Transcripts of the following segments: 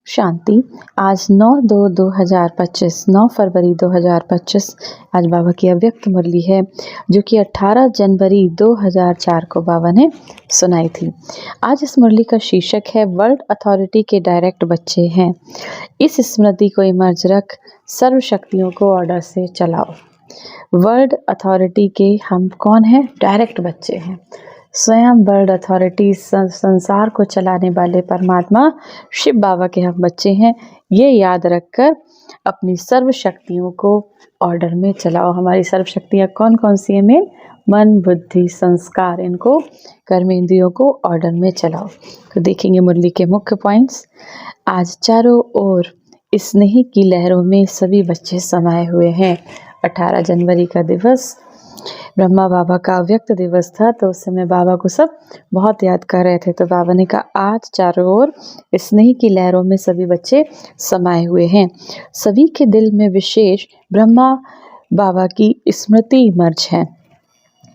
शांति। आज 9/2/2025 9 फरवरी 2025 आज बाबा की अव्यक्त मुरली है जो कि 18 जनवरी 2004 को बाबा ने सुनाई थी। आज इस मुरली का शीर्षक है वर्ल्ड अथॉरिटी के डायरेक्ट बच्चे हैं। इस स्मृति को इमर्ज रख सर्व शक्तियों को ऑर्डर से चलाओ। वर्ल्ड अथॉरिटी के हम कौन हैं? डायरेक्ट बच्चे हैं। स्वयं वर्ल्ड अथॉरिटी संसार को चलाने वाले परमात्मा शिव बाबा के हम बच्चे हैं। ये याद रखकर अपनी सर्व शक्तियों को ऑर्डर में चलाओ। हमारी सर्व शक्तियाँ कौन कौन सी हैं? मेन मन, बुद्धि, संस्कार, इनको कर्मेंद्रियों को ऑर्डर में चलाओ। तो देखेंगे मुरली के मुख्य पॉइंट्स। आज चारों ओर स्नेह की लहरों में सभी बच्चे समाये हुए हैं। 18 जनवरी का दिवस ब्रह्मा बाबा का अव्यक्त दिवस था, तो उस समय बाबा को सब बहुत याद कर रहे थे। तो बाबा ने कहा आज चारों ओर स्नेह की लहरों में सभी बच्चे समाये हुए हैं। सभी के दिल में विशेष ब्रह्मा बाबा की स्मृति मर्ज है।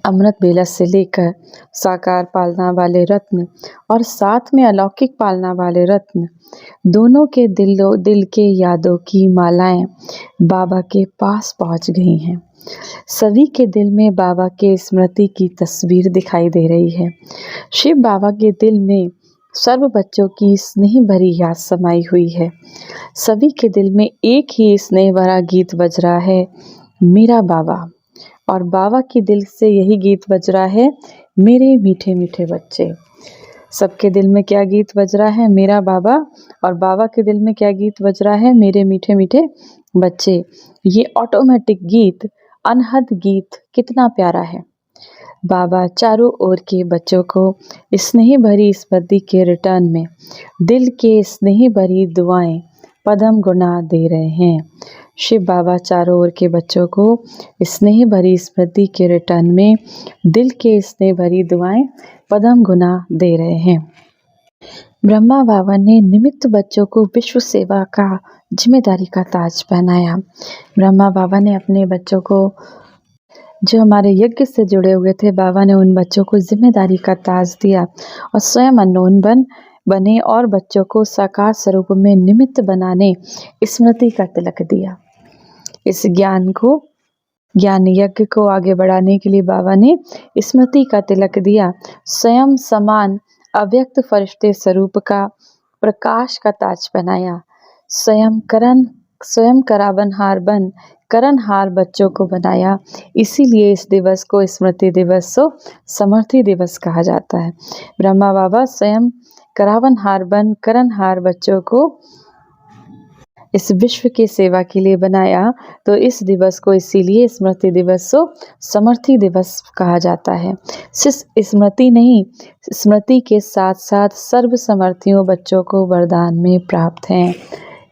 अमृत बेलस से लेकर साकार पालना वाले रत्न और साथ में अलौकिक पालना वाले रत्न, दोनों के दिल के यादों की मालाएं बाबा के पास पहुंच गई हैं। सभी के दिल में बाबा के स्मृति की तस्वीर दिखाई दे रही है। शिव बाबा के दिल में सर्व बच्चों की स्नेह भरी याद समाई हुई है। सभी के दिल में एक ही स्नेह भरा गीत बज रहा है, मेरा बाबा। और बाबा के दिल से यही गीत बज रहा है, मेरे मीठे मीठे बच्चे। सबके दिल में क्या गीत बज रहा है? मेरा बाबा। और बाबा के दिल में क्या गीत बज रहा है? मेरे मीठे मीठे बच्चे। ये ऑटोमेटिक गीत, अनहद गीत कितना प्यारा है। बाबा चारों ओर के बच्चों को स्नेह भरी स्मृति के रिटर्न में दिल के स्नेह भरी दुआएं पदम गुना दे रहे हैं। शिव बाबा चारों ओर के बच्चों को स्नेह भरी स्मृति के रिटर्न में दिल के स्नेह भरी दुआएं पदम गुना दे रहे हैं। ब्रह्मा बाबा ने निमित्त बच्चों को विश्व सेवा का जिम्मेदारी का ताज पहनाया। ब्रह्मा बाबा ने अपने बच्चों को, जो हमारे यज्ञ से जुड़े हुए थे, बाबा ने उन बच्चों को जिम्मेदारी का ताज दिया और स्वयं अनोन बने और बच्चों को साकार स्वरूप में निमित्त बनाने स्मृति का तिलक दिया। इस ज्ञान यज्ञ को आगे बढ़ाने के लिए बाबा ने स्मृति का तिलक दिया। स्वयं समान अव्यक्त फरिश्ते स्वरूप का प्रकाश का ताज पहनाया। स्वयं करावनहार बन करणहार बच्चों को बनाया। इसीलिए इस दिवस को स्मृति दिवस समर्थी दिवस कहा जाता है। ब्रह्मा बाबा स्वयं करावनहार बन करणहार बच्चों को इस विश्व की सेवा के लिए बनाया, तो इस दिवस को इसीलिए स्मृति दिवस समर्थी दिवस कहा जाता है। सिर्फ स्मृति नहीं, स्मृति के साथ साथ सर्व समर्थियों बच्चों को वरदान में प्राप्त हैं।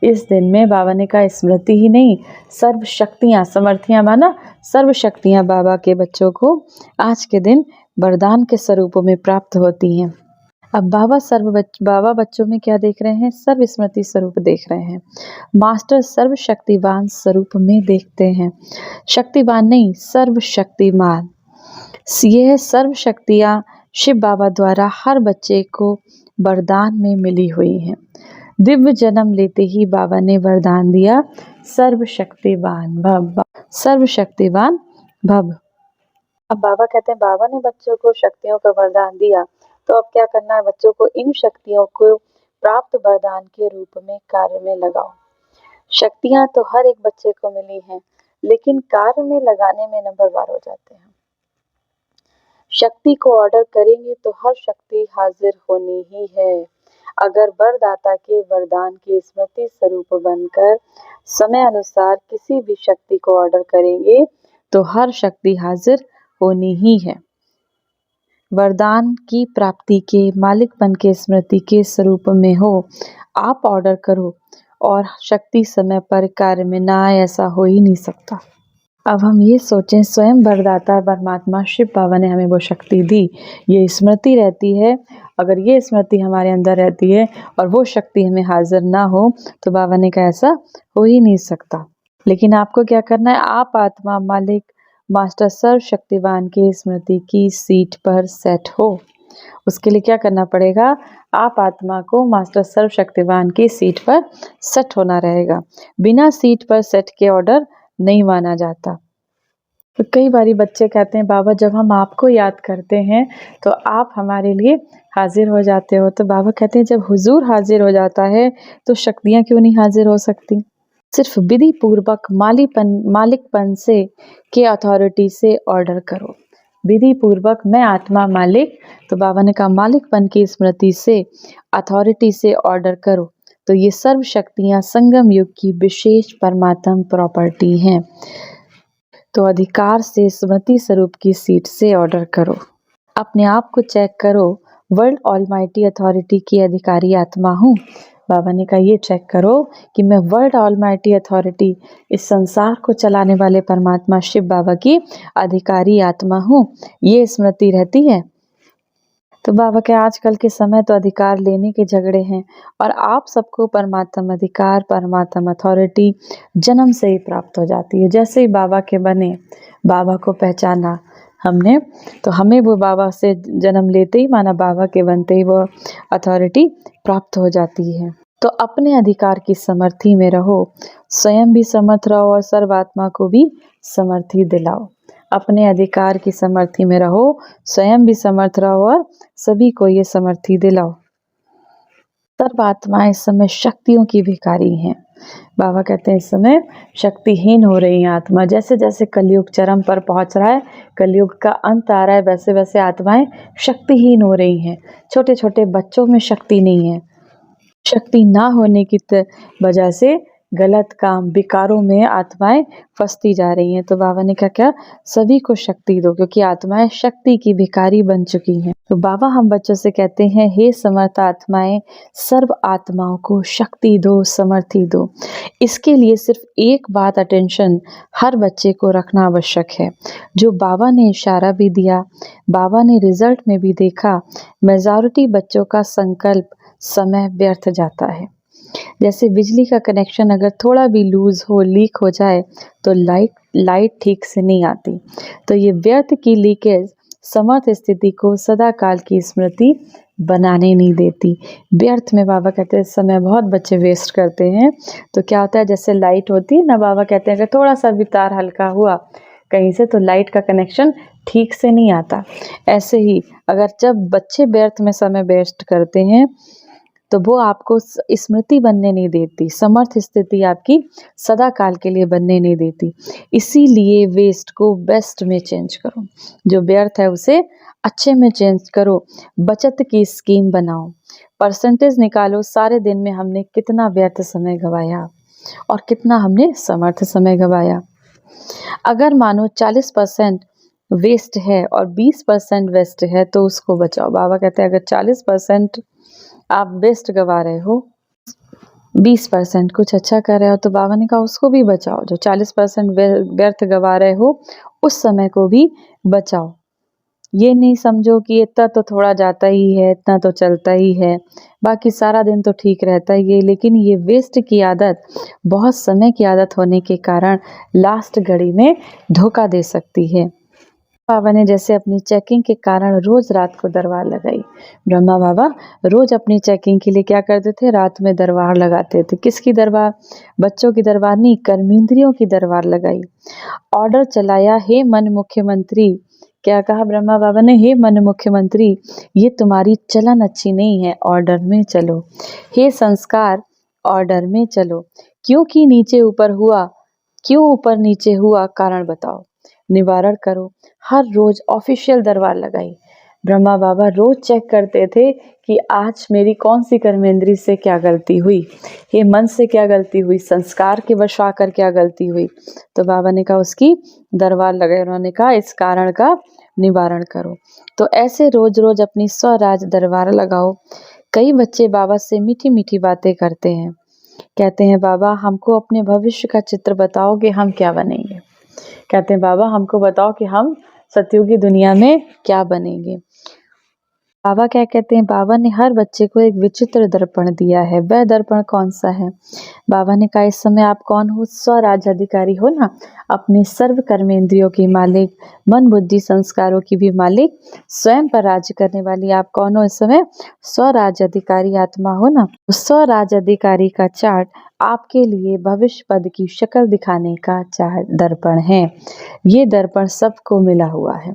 इस दिन में बाबा ने कहा स्मृति ही नहीं, सर्व शक्तियाँ, समर्थियाँ माना सर्व शक्तियाँ बाबा के बच्चों को आज के दिन वरदान के स्वरूपों में प्राप्त होती हैं। अब बाबा बच्चों में क्या देख रहे हैं? सर्व स्मृति स्वरूप देख रहे हैं। मास्टर सर्व शक्तिवान स्वरूप में देखते हैं। शक्तिवान नहीं, सर्व शक्तिमान। यह सर्व शक्तियाँ शिव बाबा द्वारा हर बच्चे को वरदान में मिली हुई हैं। दिव्य जन्म लेते ही बाबा ने वरदान दिया, सर्व शक्तिवान भव, सर्व शक्तिवान भव। अब बाबा कहते हैं बाबा ने बच्चों को शक्तियों का वरदान दिया, तो अब क्या करना है? बच्चों को इन शक्तियों को प्राप्त वरदान के रूप में कार्य में लगाओ। शक्तियां तो हर एक बच्चे को मिली हैं, लेकिन कार्य में लगाने में नंबरवार हो जाते हैं। शक्ति को ऑर्डर करेंगे तो हर शक्ति हाजिर होनी ही है। अगर वरदाता के वरदान की स्मृति स्वरूप बनकर समय अनुसार किसी भी शक्ति को ऑर्डर करेंगे तो हर शक्ति हाजिर होनी ही है। वरदान की प्राप्ति के मालिकपन के स्मृति के स्वरूप में हो। आप ऑर्डर करो और शक्ति समय पर कार्य में ना आए, ऐसा हो ही नहीं सकता। अब हम ये सोचें, स्वयं वरदाता परमात्मा शिव बाबा ने हमें वो शक्ति दी, ये स्मृति रहती है। अगर ये स्मृति हमारे अंदर रहती है और वो शक्ति हमें हाजिर ना हो, तो बाबा ने कहा ऐसा हो ही नहीं सकता। लेकिन आपको क्या करना है? आप आत्मा मालिक मास्टर सर्व शक्तिवान की स्मृति की सीट पर सेट हो। उसके लिए क्या करना पड़ेगा? आप आत्मा को मास्टर सर्वशक्तिवान की सीट पर सेट होना रहेगा। बिना सीट पर सेट के ऑर्डर नहीं माना जाता। तो कई बारी बच्चे कहते हैं, बाबा जब हम आपको याद करते हैं तो आप हमारे लिए हाजिर हो जाते हो। तो बाबा कहते हैं जब हुजूर हाजिर हो जाता है तो शक्तियाँ क्यों नहीं हाजिर हो सकती? सिर्फ विधि पूर्वक मालिकपन से के अथॉरिटी से ऑर्डर करो। विधि पूर्वक मैं आत्मा मालिक, तो बाबा ने कहा मालिकपन की स्मृति से अथॉरिटी से ऑर्डर करो। तो ये सर्व शक्तियाँ संगम युग की विशेष परमात्म प्रॉपर्टी हैं। तो अधिकार से स्मृति स्वरूप की सीट से ऑर्डर करो। अपने आप को चेक करो, वर्ल्ड ऑलमाइटी अथॉरिटी की अधिकारी आत्मा हूँ। बाबा ने कहा ये चेक करो कि मैं वर्ल्ड ऑलमाइटी अथॉरिटी, इस संसार को चलाने वाले परमात्मा शिव बाबा की अधिकारी आत्मा हूँ। ये स्मृति रहती है। तो बाबा के आजकल के समय तो अधिकार लेने के झगड़े हैं और आप सबको परमात्म अधिकार, परमात्म अथॉरिटी जन्म से ही प्राप्त हो जाती है। जैसे ही बाबा के बने, बाबा को पहचाना हमने, तो हमें वो बाबा से जन्म लेते ही माना बाबा के बनते ही वो अथॉरिटी प्राप्त हो जाती है। तो अपने अधिकार की समर्थी में रहो, स्वयं भी समर्थ रहो और सर्वात्मा को भी समर्थी दिलाओ। अपने अधिकार की समर्थी में रहो, स्वयं भी समर्थ रहो और सभी को ये समर्थी दिलाओ। सर्वात्माएं इस समय शक्तियों की भिखारी हैं। बाबा कहते हैं इस समय शक्तिहीन हो रही है आत्मा। जैसे जैसे कलयुग चरम पर पहुंच रहा है, कलयुग का अंत आ रहा है, वैसे वैसे आत्माएं शक्तिहीन हो रही हैं। छोटे छोटे बच्चों में शक्ति नहीं है। शक्ति ना होने की वजह से गलत काम, विकारों में आत्माएं फंसती जा रही हैं। तो बाबा ने कहा क्या? सभी को शक्ति दो, क्योंकि आत्माएं शक्ति की भिखारी बन चुकी हैं। तो बाबा हम बच्चों से कहते हैं, हे समर्थ आत्माएं, सर्व आत्माओं को शक्ति दो, समर्थी दो। इसके लिए सिर्फ एक बात अटेंशन हर बच्चे को रखना आवश्यक है, जो बाबा ने इशारा भी दिया, बाबा ने रिजल्ट में भी देखा। मेजॉरिटी बच्चों का संकल्प समय व्यर्थ जाता है। जैसे बिजली का कनेक्शन अगर थोड़ा भी लूज हो, लीक हो जाए, तो लाइट ठीक से नहीं आती। तो ये व्यर्थ की लीकेज समर्थ स्थिति को सदा काल की स्मृति बनाने नहीं देती। व्यर्थ में बाबा कहते हैं समय बहुत बच्चे वेस्ट करते हैं। तो क्या होता है, जैसे लाइट होती है ना, बाबा कहते हैं अगर थोड़ा सा भी तार हल्का हुआ कहीं से, तो लाइट का कनेक्शन ठीक से नहीं आता। ऐसे ही अगर जब बच्चे व्यर्थ में समय वेस्ट करते हैं, तो वो आपको स्मृति बनने नहीं देती, समर्थ स्थिति आपकी सदा काल के लिए बनने नहीं देती। इसीलिए वेस्ट को बेस्ट में चेंज करो, जो व्यर्थ है उसे अच्छे में चेंज करो। बचत की स्कीम बनाओ, परसेंटेज निकालो, सारे दिन में हमने कितना व्यर्थ समय गवाया और कितना हमने समर्थ समय गवाया। अगर मानो 40% वेस्ट है और 20% वेस्ट है, तो उसको बचाओ। बाबा कहते हैं अगर 40% आप वेस्ट गवा रहे हो, 20% कुछ अच्छा कर रहे हो, तो बाबा ने कहा उसको भी बचाओ। जो 40% व्यर्थ गवा रहे हो, उस समय को भी बचाओ। ये नहीं समझो कि इतना तो थोड़ा जाता ही है, इतना तो चलता ही है, बाकी सारा दिन तो ठीक रहता ही है। लेकिन ये वेस्ट की आदत, बहुत समय की आदत होने के कारण लास्ट घड़ी में धोखा दे सकती है। बाबा ने जैसे अपनी चेकिंग के कारण रोज रात को दरबार लगाई। ब्रह्मा बाबा रोज अपनी चेकिंग के लिए क्या करते थे? रात में दरबार लगाते थे। किसकी दरबार? बच्चों की दरबार नहीं, कर्मेंद्रियों की दरबार लगाई। ऑर्डर चलाया, हे मन मुख्यमंत्री। क्या कहा ब्रह्मा बाबा ने? हे मन मुख्यमंत्री, ये तुम्हारी चलन अच्छी नहीं है, ऑर्डर में चलो। हे संस्कार, ऑर्डर में चलो। क्योंकि नीचे ऊपर हुआ, क्यों ऊपर नीचे हुआ, कारण बताओ, निवारण करो। हर रोज ऑफिशियल दरबार लगाई। ब्रह्मा बाबा रोज चेक करते थे कि आज मेरी कौन सी कर्मेंद्री से क्या गलती हुई, ये मन से क्या गलती हुई, संस्कार के वश आकर क्या गलती हुई। तो बाबा ने कहा उसकी दरबार लगाई। उन्होंने कहा इस कारण का निवारण करो। तो ऐसे रोज रोज अपनी स्वराज दरबार लगाओ। कई बच्चे बाबा से मीठी मीठी बातें करते हैं, कहते हैं बाबा हमको अपने भविष्य का चित्र बताओ कि हम क्या बनेंगे। कहते हैं बाबा हमको बताओ कि हम सतयुगी दुनिया में क्या बनेंगे। बाबा क्या कहते हैं, बाबा ने हर बच्चे को एक विचित्र दर्पण दिया है। वह दर्पण कौन सा है? बाबा ने कहा, इस समय आप कौन हो? स्वराज्याधिकारी हो ना, अपने सर्व कर्मेंद्रियों की मालिक, मन बुद्धि संस्कारों की भी मालिक, स्वयं पर राज्य करने वाली आप कौन हो इस समय? स्वराज्याधिकारी आत्मा हो ना। स्वराज्याधिकारी का चार्ट आपके लिए भविष्य पद की शक्ल दिखाने का चार्ट दर्पण है। ये दर्पण सबको मिला हुआ है।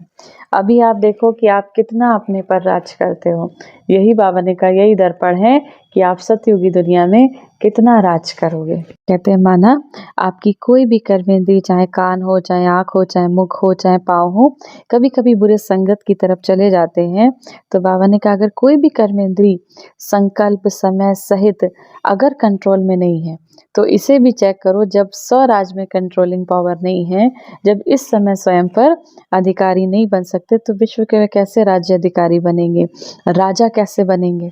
अभी आप देखो कि आप कितना अपने पर राज करते हो। यही बाबा ने कहा, यही दर्पण है कि आप सतयुगी दुनिया में कितना राज करोगे। कहते हैं, माना आपकी कोई भी कर्मेंद्रिय, चाहे कान हो, चाहे आँख हो, चाहे मुख हो, चाहे पाँव हो, कभी कभी बुरे संगत की तरफ चले जाते हैं। तो बाबा ने कहा, अगर कोई भी कर्मेंद्रिय संकल्प समय सहित अगर कंट्रोल में नहीं है तो इसे भी चेक करो। जब स्वराज में कंट्रोलिंग पावर नहीं है, जब इस समय स्वयं पर अधिकारी नहीं बन सकते, तो विश्व के कैसे राज्य अधिकारी बनेंगे, राजा कैसे बनेंगे?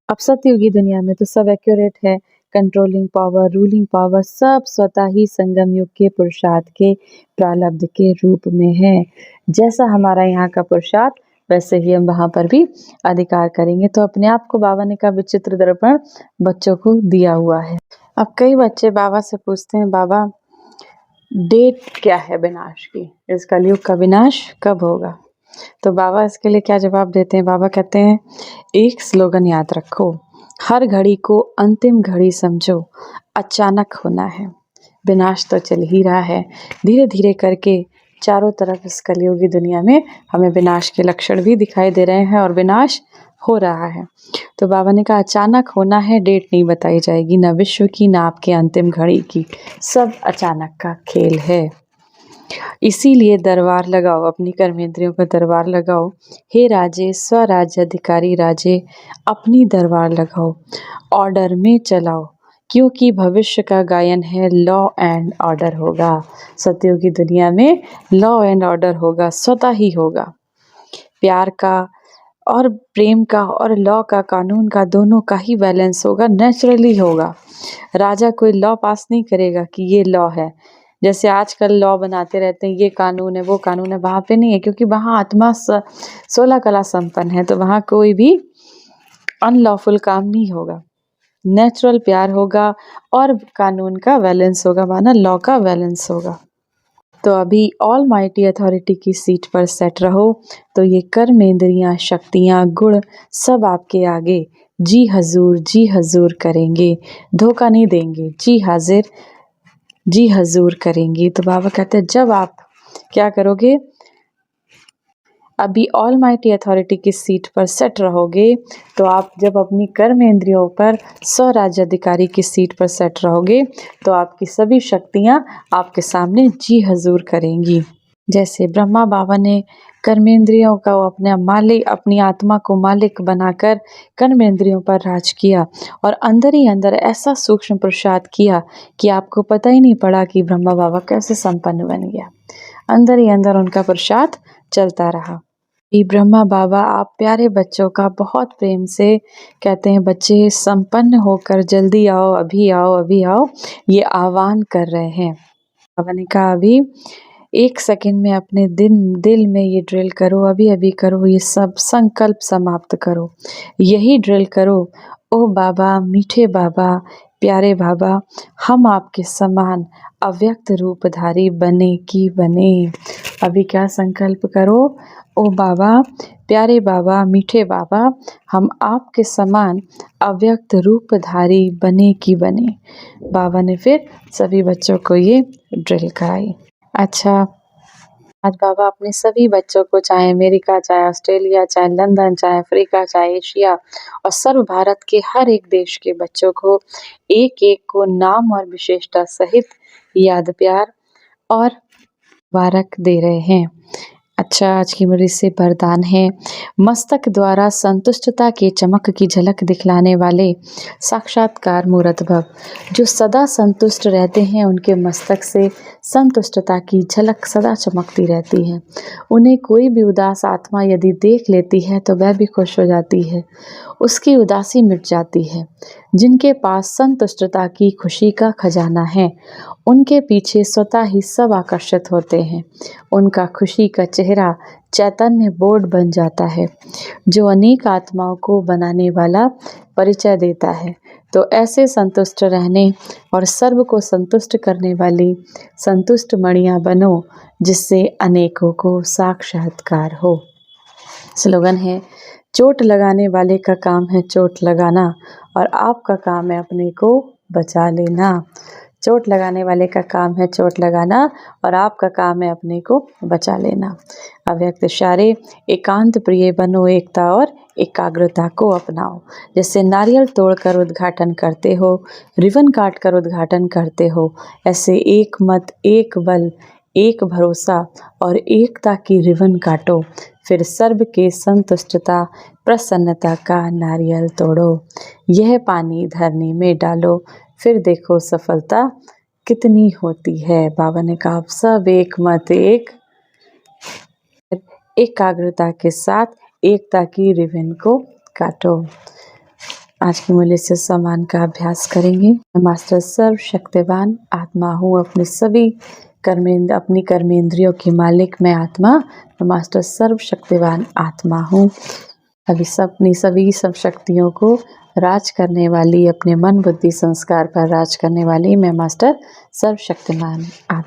अब सतयुगी दुनिया में तो सब एक्यूरेट है। कंट्रोलिंग पावर, रूलिंग पावर सब स्वतः ही संगम युग के पुरुषार्थ के प्रारब्ध के रूप में है। जैसा हमारा यहाँ का पुरुषार्थ, वैसे ही हम वहाँ पर भी अधिकार करेंगे। तो अपने आप को बाबा ने का विचित्र दर्पण बच्चों को दिया हुआ है। अब कई बच्चे बाबा से पूछते हैं, बाबा डेट क्या है विनाश की, इस कलयुग का विनाश कब होगा? तो बाबा इसके लिए क्या जवाब देते हैं? बाबा कहते हैं, एक स्लोगन याद रखो, हर घड़ी को अंतिम घड़ी समझो, अचानक होना है। विनाश तो चल ही रहा है, धीरे धीरे करके चारों तरफ इस कलयुगी दुनिया में हमें विनाश के लक्षण भी दिखाई दे रहे हैं और विनाश हो रहा है। तो बाबा ने कहा, अचानक होना है, डेट नहीं बताई जाएगी, ना विश्व की, ना आपके अंतिम घड़ी की, सब अचानक का खेल है। इसीलिए दरबार लगाओ, अपनी कर्मेंद्रियों का दरबार लगाओ। हे राजे, स्वराज्य अधिकारी राजे, अपनी दरबार लगाओ, ऑर्डर में चलाओ, क्योंकि भविष्य का गायन है, लॉ एंड ऑर्डर होगा। सतयुगी दुनिया में लॉ एंड ऑर्डर होगा, स्वतः ही होगा। प्यार का और प्रेम का और लॉ का, कानून का, दोनों का ही बैलेंस होगा, नेचुरली होगा। राजा कोई लॉ पास नहीं करेगा कि ये लॉ है। जैसे आजकल लॉ बनाते रहते हैं, ये कानून है, वो कानून है, वहाँ पे नहीं है, क्योंकि वहाँ आत्मा 16 कला संपन्न है, तो वहाँ कोई भी अनलॉफुल काम नहीं होगा। नेचुरल प्यार होगा और कानून का बैलेंस होगा, माना लॉ का बैलेंस होगा। तो अभी ऑल माइटी अथॉरिटी की सीट पर सेट रहो, तो ये कर्मेंद्रियाँ, शक्तियाँ, गुण सब आपके आगे जी हजूर करेंगे, धोखा नहीं देंगे, जी हाजिर जी हजूर करेंगी। तो बाबा कहते हैं, जब आप क्या करोगे, अभी ऑल माइटी अथॉरिटी की सीट पर सेट रहोगे, तो आप जब अपनी कर्मेंद्रियों पर स्वराज्याधिकारी की सीट पर सेट रहोगे, तो आपकी सभी शक्तियाँ आपके सामने जी हजूर करेंगी। जैसे ब्रह्मा बाबा ने कर्मेंद्रियों का अपने मालिक, अपनी आत्मा को मालिक बनाकर कर्मेंद्रियों पर राज किया और अंदर ही अंदर ऐसा सूक्ष्म पुरुषार्थ किया कि आपको पता ही नहीं पड़ा कि ब्रह्मा बाबा कैसे संपन्न बन गया। अंदर ही अंदर उनका पुरुषार्थ चलता रहा। कि ब्रह्मा बाबा आप प्यारे बच्चों का बहुत प्रेम से कहते हैं, बच्चे संपन्न होकर जल्दी आओ, अभी आओ, अभी आओ, ये आह्वान कर रहे हैं। बाबा ने कहा, अभी 1 सेकंड में अपने दिल में ये ड्रिल करो, अभी अभी करो, ये सब संकल्प समाप्त करो, यही ड्रिल करो। ओ बाबा, मीठे बाबा, प्यारे बाबा, हम आपके समान अव्यक्त रूपधारी बने की बने। अभी क्या संकल्प करो, ओ बाबा, प्यारे बाबा, मीठे बाबा, हम आपके समान अव्यक्त रूपधारी बने की बने। बाबा ने फिर सभी बच्चों को ये ड्रिल कराई। अच्छा, आज बाबा अपने सभी बच्चों को, चाहे अमेरिका, चाहे ऑस्ट्रेलिया, चाहे लंदन, चाहे अफ्रीका, चाहे एशिया और सर्व भारत के हर एक देश के बच्चों को, एक एक को नाम और विशेषता सहित याद, प्यार और मुबारक दे रहे हैं। अच्छा, आज की मुरली से वरदान है, मस्तक द्वारा संतुष्टता के चमक की झलक दिखलाने वाले साक्षात्कार मूर्त भव। जो सदा संतुष्ट रहते हैं, उनके मस्तक से संतुष्टता की झलक सदा चमकती रहती है। उन्हें कोई भी उदास आत्मा यदि देख लेती है तो वह भी खुश हो जाती है, उसकी उदासी मिट जाती है। जिनके पास संतुष्टता की खुशी का खजाना है, उनके पीछे स्वतः ही सब आकर्षित होते हैं। उनका खुशी का चेहरा गहरा चैतन्य बोर्ड बन जाता है जो अनेक आत्माओं को बनाने वाला परिचय देता है। तो ऐसे संतुष्ट रहने और सर्व को संतुष्ट करने वाली संतुष्ट मणियाँ बनो जिससे अनेकों को साक्षात्कार हो। स्लोगन है, चोट लगाने वाले का काम है चोट लगाना और आपका काम है अपने को बचा लेना। चोट लगाने वाले का काम है चोट लगाना और आपका काम है अपने को बचा लेना। अव्यक्त इशारे, एकांत प्रिय बनो, एकता और एकाग्रता को अपनाओ। जैसे नारियल तोड़कर उद्घाटन करते हो, रिबन काट कर उद्घाटन करते हो, ऐसे एक मत, एक बल, एक भरोसा और एकता की रिबन काटो। फिर सर्व के संतुष्टता प्रसन्नता का नारियल तोड़ो। यह पानी धरनी में डालो, फिर देखो सफलता कितनी होती है। बाबा ने कहा, आप सब एक मत, एक एकाग्रता के साथ एकता की रिबन को काटो। आज की मूल्य से सम्मान का अभ्यास करेंगे। मैं मास्टर सर्वशक्तिवान आत्मा हूँ, अपनी कर्मेंद्रियों की मालिक मैं आत्मा, मैं मास्टर सर्वशक्तिवान आत्मा हूँ। अभी अपनी सभी सब शक्तियों को राज करने वाली, अपने मन बुद्धि संस्कार पर राज करने वाली मैं मास्टर सर्वशक्तिमान आत्मा।